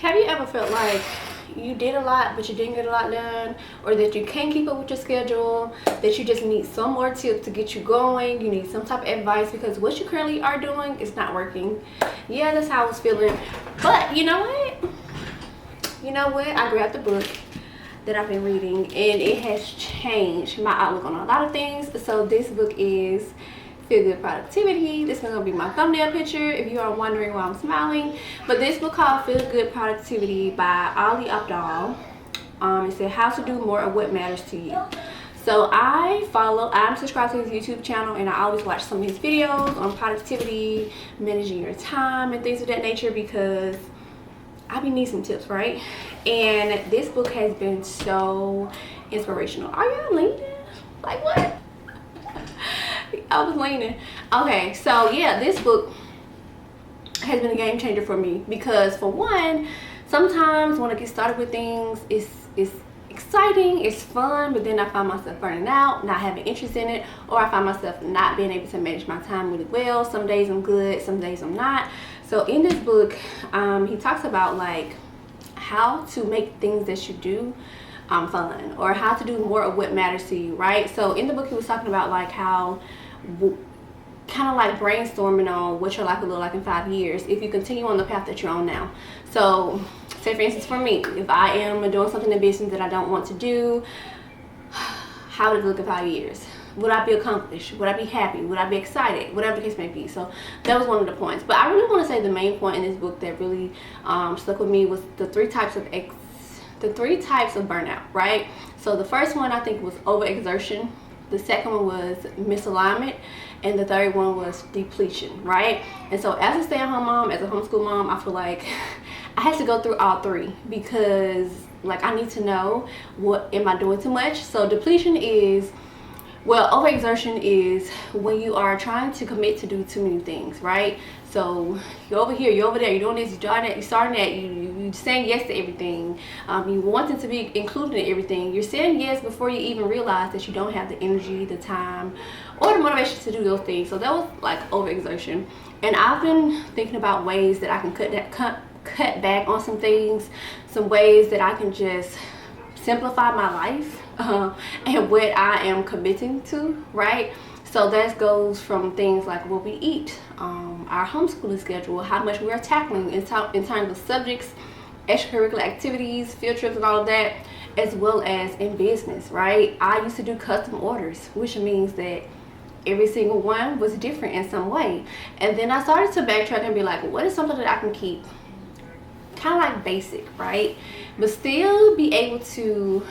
Have you ever felt like you did a lot but you didn't get a lot done, or that you can't keep up with your schedule, that you just need some more tips to get you going, you need some type of advice because what you currently are doing is not working? Yeah, that's how I was feeling. But you know what? I grabbed the book that I've been reading and it has changed my outlook on a lot of things. So this book is Feel Good Productivity. This is going to be my thumbnail picture if you are wondering why I'm smiling. But this book called Feel Good Productivity by Ali Abdaal. It said how to do more of what matters to you. So I'm subscribed to his YouTube channel and I always watch some of his videos on productivity, managing your time and things of that nature because I be needing some tips, right? And this book has been so inspirational. Are y'all leaning? Like what? I was leaning. Okay, so yeah, this book has been a game changer for me because for one, sometimes when I get started with things, it's exciting, it's fun, but then I find myself burning out, not having interest in it, or I find myself not being able to manage my time really well. Some days I'm good, some days I'm not. So in this book, he talks about like how to make things that you do fun, or how to do more of what matters to you, right? So in the book he was talking about like how kind of like brainstorming on what your life will look like in 5 years if you continue on the path that you're on now. So say for instance for me, if I am doing something in business that I don't want to do, how would it look in 5 years? Would I be accomplished? Would I be happy? Would I be excited? Whatever the case may be. So that was one of the points. But I really want to say the main point in this book that really stuck with me was the three types of burnout, right? So the first one I think was overexertion. The second one was misalignment, and the third one was depletion, right? And so as a stay-at-home mom, as a homeschool mom, I feel like I had to go through all three because like I need to know what am I doing too much. So depletion is, well, overexertion is when you are trying to commit to do too many things, right? So you're over here, you're over there, you're doing this, you're doing that, you're starting that, you're saying yes to everything, you wanting to be included in everything. You're saying yes before you even realize that you don't have the energy, the time, or the motivation to do those things. So that was like overexertion. And I've been thinking about ways that I can cut back on some things, some ways that I can just simplify my life and what I am committing to, right? So that goes from things like what we eat, our homeschooling schedule, how much we are tackling in terms of subjects, extracurricular activities, field trips and all of that, as well as in business, right? I used to do custom orders, which means that every single one was different in some way. And then I started to backtrack and be like, what is something that I can keep kind of like basic, right? But still be able to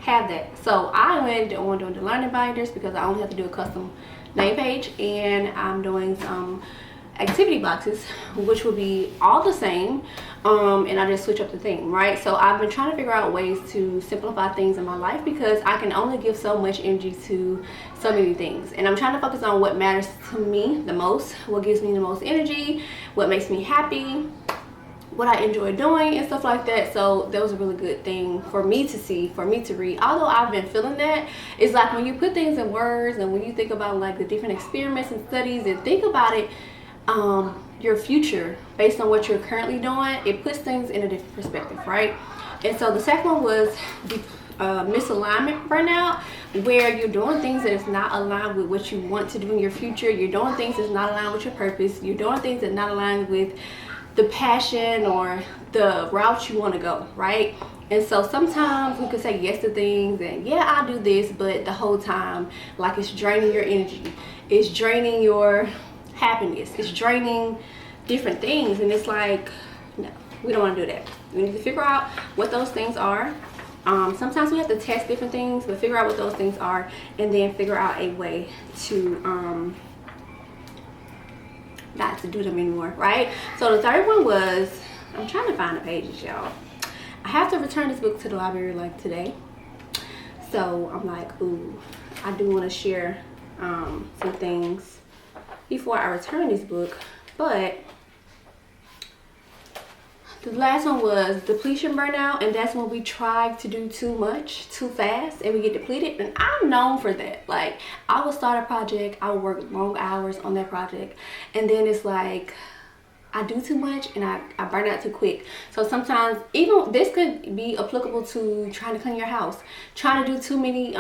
have that. So I landed on doing the learning binders because I only have to do a custom name page, and I'm doing some activity boxes which will be all the same, and I just switch up the theme, right? So I've been trying to figure out ways to simplify things in my life because I can only give so much energy to so many things, and I'm trying to focus on what matters to me the most, what gives me the most energy, what makes me happy, what I enjoy doing and stuff like that. So that was a really good thing for me to see, for me to read. Although I've been feeling that, it's like when you put things in words and when you think about like the different experiments and studies and think about it, your future based on what you're currently doing, it puts things in a different perspective, right? And so the second one was the misalignment burnout, where you're doing things that is not aligned with what you want to do in your future. You're doing things that's not aligned with your purpose. You're doing things that not aligned with the passion or the route you want to go, right? And so sometimes we could say yes to things and yeah, I'll do this, but the whole time like it's draining your energy, it's draining your happiness, it's draining different things, and it's like, no, we don't want to do that. We need to figure out what those things are. Sometimes we have to test different things, but figure out what those things are and then figure out a way to not to do them anymore, right? So the third one was, I'm trying to find the pages, y'all. I have to return this book to the library like today, so I'm like, ooh, I do want to share some things before I return this book. But the last one was depletion burnout, and that's when we try to do too much too fast and we get depleted. And I'm known for that. Like, I will start a project, I will work long hours on that project, and then it's like I do too much and I burn out too quick. So sometimes, even this could be applicable to trying to clean your house, trying to do too many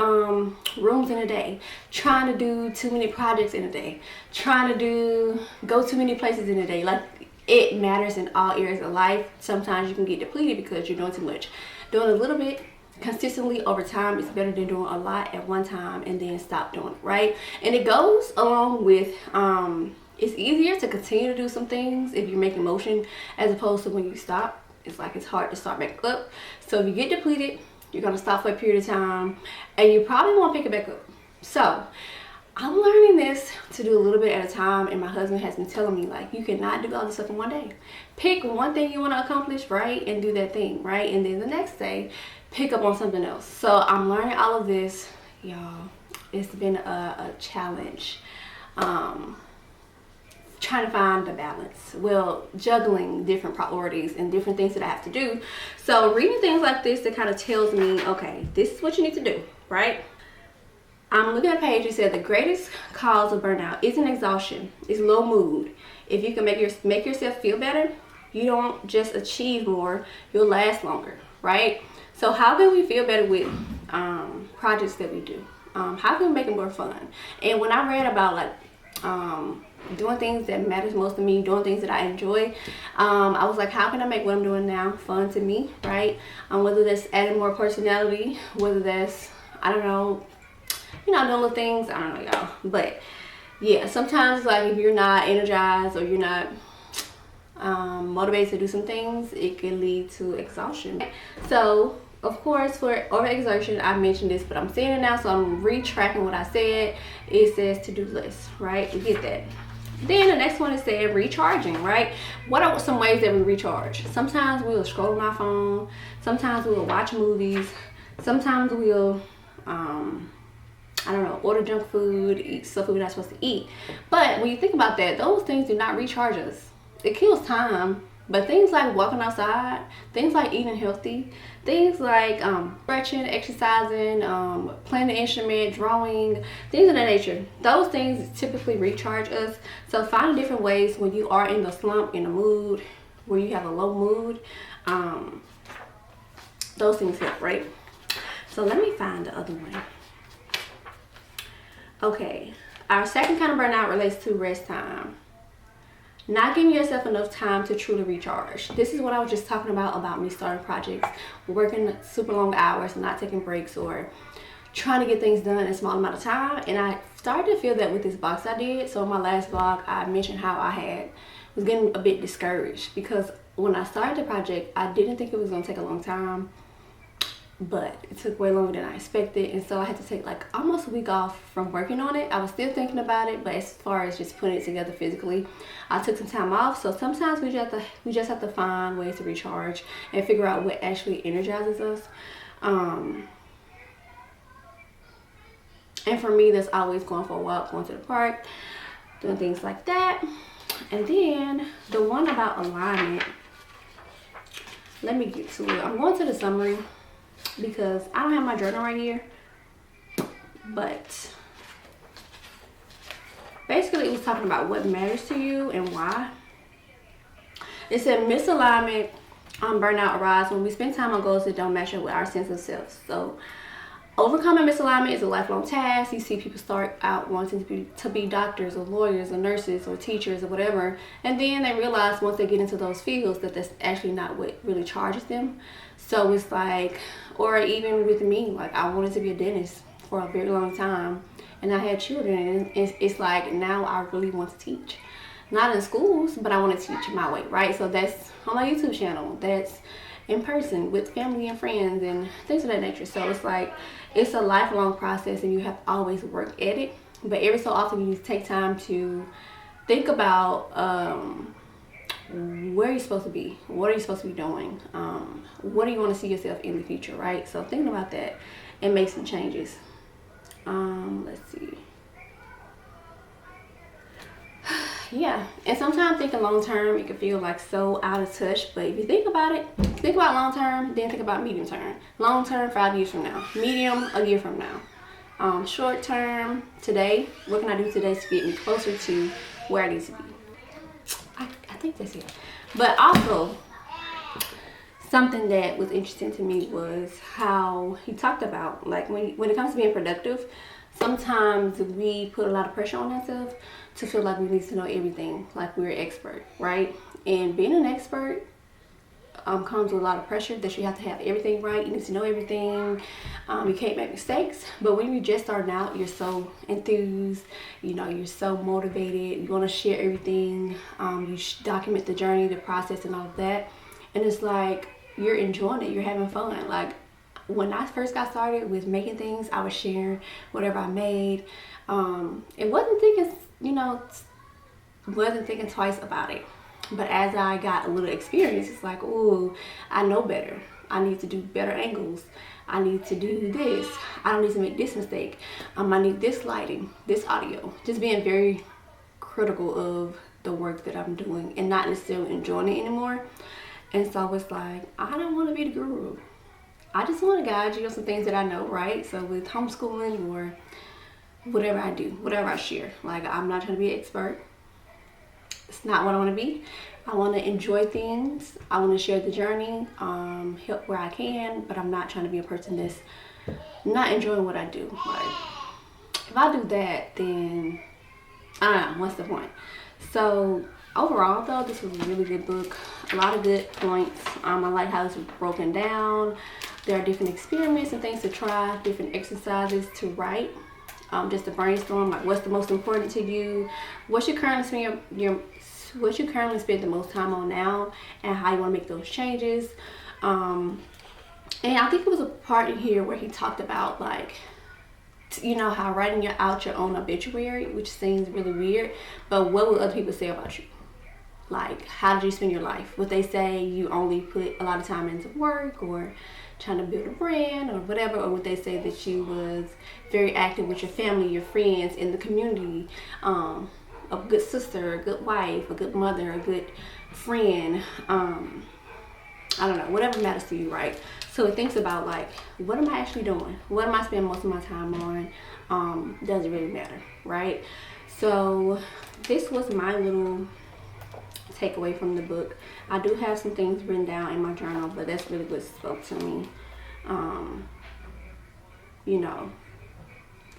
rooms in a day, trying to do too many projects in a day, trying to go too many places in a day. Like, it matters in all areas of life. Sometimes you can get depleted because you're doing too much. Doing a little bit consistently over time is better than doing a lot at one time and then stop doing it, right? And it goes along with it's easier to continue to do some things if you're making motion, as opposed to when you stop. It's like it's hard to start back up. So if you get depleted, you're gonna stop for a period of time and you probably won't pick it back up. So I'm learning this to do a little bit at a time, and my husband has been telling me, like, you cannot do all this stuff in one day. Pick one thing you want to accomplish, right, and do that thing, right, and then the next day pick up on something else. So I'm learning all of this, y'all. It's been a challenge, trying to find the balance, well, juggling different priorities and different things that I have to do. So reading things like this that kind of tells me, okay, this is what you need to do, right? I'm looking at a page that said the greatest cause of burnout isn't exhaustion, it's low mood. If you can make yourself feel better, you don't just achieve more, you'll last longer, right? So how can we feel better with projects that we do? How can we make it more fun? And when I read about, like, doing things that matters most to me, doing things that I enjoy, I was like, how can I make what I'm doing now fun to me, right? Whether that's adding more personality, whether that's, I don't know, doing little things, I don't know, y'all. But yeah, sometimes, like, if you're not energized or you're not motivated to do some things, it can lead to exhaustion. So of course, for overexertion, I mentioned this, but I'm saying it now, so I'm retracking what I said. It says to-do list, right? We get that. Then the next one is saying recharging, right? What are some ways that we recharge? Sometimes we'll scroll on our phone. Sometimes we'll watch movies. Sometimes we'll I don't know, order junk food, eat stuff we're not supposed to eat. But when you think about that, those things do not recharge us. It kills time. But things like walking outside, things like eating healthy, things like stretching, exercising, playing an instrument, drawing, things of that nature, those things typically recharge us. So find different ways when you are in the slump, in the mood, where you have a low mood, those things help, right? So let me find the other one. Okay, our second kind of burnout relates to rest time. Not giving yourself enough time to truly recharge. This is what I was just talking about me starting projects, working super long hours, not taking breaks, or trying to get things done in a small amount of time. And I started to feel that with this box I did. So in my last vlog, I mentioned how I was getting a bit discouraged because when I started the project, I didn't think it was going to take a long time, but it took way longer than I expected. And so I had to take like almost a week off from working on it. I was still thinking about it, but as far as just putting it together physically, I took some time off. So sometimes we just have to find ways to recharge and figure out what actually energizes us. And for me, that's always going for a walk, going to the park, doing things like that. And then the one about alignment, let me get to it. I'm going to the summary because I don't have my journal right here, but basically it was talking about what matters to you and why. It said misalignment burnout arises when we spend time on goals that don't match up with our sense of self. So overcoming misalignment is a lifelong task. You see people start out wanting to be doctors or lawyers or nurses or teachers or whatever, and then they realize once they get into those fields that that's actually not what really charges them. So it's like, or even with me, like I wanted to be a dentist for a very long time, and I had children, and it's like now I really want to teach. Not in schools, but I want to teach my way, right? So that's on my YouTube channel. That's in person with family and friends and things of that nature. So it's like, it's a lifelong process and you have to always work at it. But every so often you need to take time to think about where you're supposed to be. What are you supposed to be doing? What do you want to see yourself in the future, right? So thinking about that and make some changes. Let's see. Yeah, and sometimes thinking long term, it can feel like so out of touch, but if you think about it, think about long term, then think about medium term. Long term, 5 years from now. Medium, a year from now. Short term, today, what can I do today to get me closer to where I need to be? I think that's it. But also, something that was interesting to me was how he talked about, like, when it comes to being productive, sometimes we put a lot of pressure on ourselves to feel like we need to know everything, like we're an expert, right? And being an expert comes with a lot of pressure that you have to have everything right. You need to know everything. You can't make mistakes. But when you're just starting out, you're so enthused, you know, you're so motivated, you want to share everything, you document the journey, the process, and all of that. And it's like you're enjoying it, you're having fun. Like when I first got started with making things, I was sharing whatever I made. It wasn't thinking, you know, wasn't thinking twice about it. But as I got a little experience, it's like, ooh, I know better. I need to do better angles. I need to do this. I don't need to make this mistake. I need this lighting, this audio. Just being very critical of the work that I'm doing and not necessarily enjoying it anymore. And so it's like, I don't want to be the guru. I just want to guide you on some things that I know, right? So with homeschooling or whatever I do, whatever I share, like I'm not trying to be an expert. It's not what I want to be. I want to enjoy things. I want to share the journey, help where I can, but I'm not trying to be a person that's not enjoying what I do. Like, if I do that, then I don't know, what's the point? So overall though, this was a really good book. A lot of good points. I like how it's broken down. There are different experiments and things to try, different exercises to write. Just to brainstorm, like what's the most important to you, what you currently spend the most time on now, and how you want to make those changes. And I think it was a part in here where he talked about, like, you know, how writing out your own obituary, which seems really weird, but what will other people say about you? Like, how did you spend your life? Would they say you only put a lot of time into work or trying to build a brand or whatever? Or would they say that you was very active with your family, your friends, in the community, a good sister, a good wife, a good mother, a good friend, I don't know, whatever matters to you, right? So it thinks about, like, what am I actually doing? What am I spending most of my time on? Does it really matter, right? So this was my little takeaway from the book. I do have some things written down in my journal, but that's really what spoke to me. You know,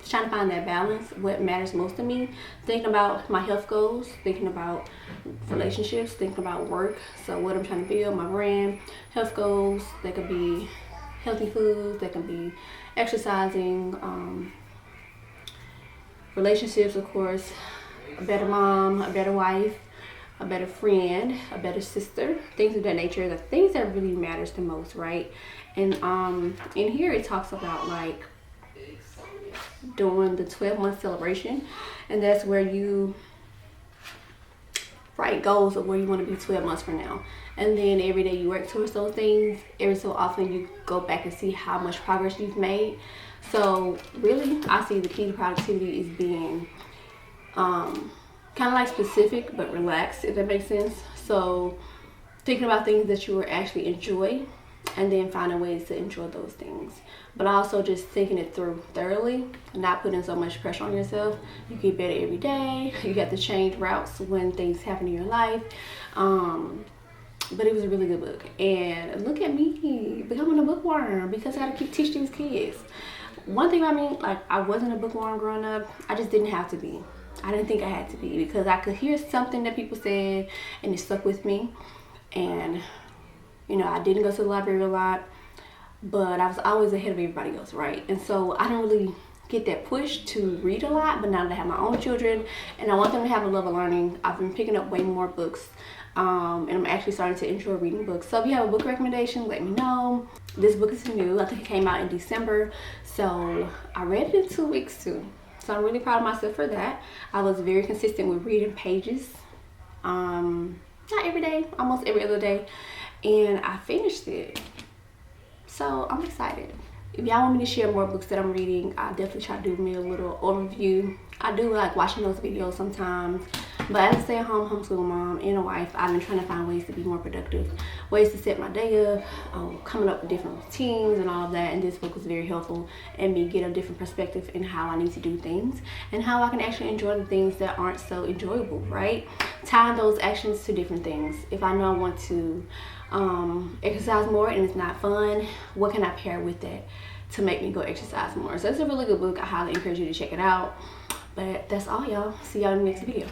trying to find that balance, what matters most to me, thinking about my health goals, thinking about relationships, thinking about work, so what I'm trying to build, my brand, health goals, that could be healthy foods, that can be exercising, relationships, of course, a better mom, a better wife, a better friend, a better sister, things of that nature, the things that really matters the most, right? And in here it talks about, like, doing the 12-month celebration, and that's where you write goals of where you want to be 12 months from now, and then every day you work towards those things. Every so often you go back and see how much progress you've made. So really, I see the key to productivity is being kind of like specific but relaxed, if that makes sense. So thinking about things that you will actually enjoy, and then finding ways to enjoy those things, but also just thinking it through thoroughly, not putting so much pressure on yourself. You get better every day. You got to change routes when things happen in your life. But it was a really good book, and look at me becoming a bookworm because I gotta keep teaching these kids. One thing about me, like, I wasn't a bookworm growing up. I just didn't have to be. I didn't think I had to be, because I could hear something that people said and it stuck with me. And you know, I didn't go to the library a lot, but I was always ahead of everybody else, right? And so I don't really get that push to read a lot, but now that I have my own children and I want them to have a love of learning, I've been picking up way more books, and I'm actually starting to enjoy reading books. So if you have a book recommendation, let me know. This book is new. I think it came out in December, so I read it in 2 weeks too. So I'm really proud of myself for that. I was very consistent with reading pages, not every day, almost every other day, and I finished it. So I'm excited. If y'all want me to share more books that I'm reading, I'll definitely try to do me a little overview. I do like watching those videos sometimes. But as a stay-at-home homeschool mom and a wife, I've been trying to find ways to be more productive, ways to set my day up, coming up with different routines and all of that. And this book was very helpful in me get a different perspective in how I need to do things and how I can actually enjoy the things that aren't so enjoyable, right? Tying those actions to different things. If I know I want to exercise more and it's not fun, what can I pair with that to make me go exercise more? So it's a really good book. I highly encourage you to check it out. But that's all, y'all. See y'all in the next video.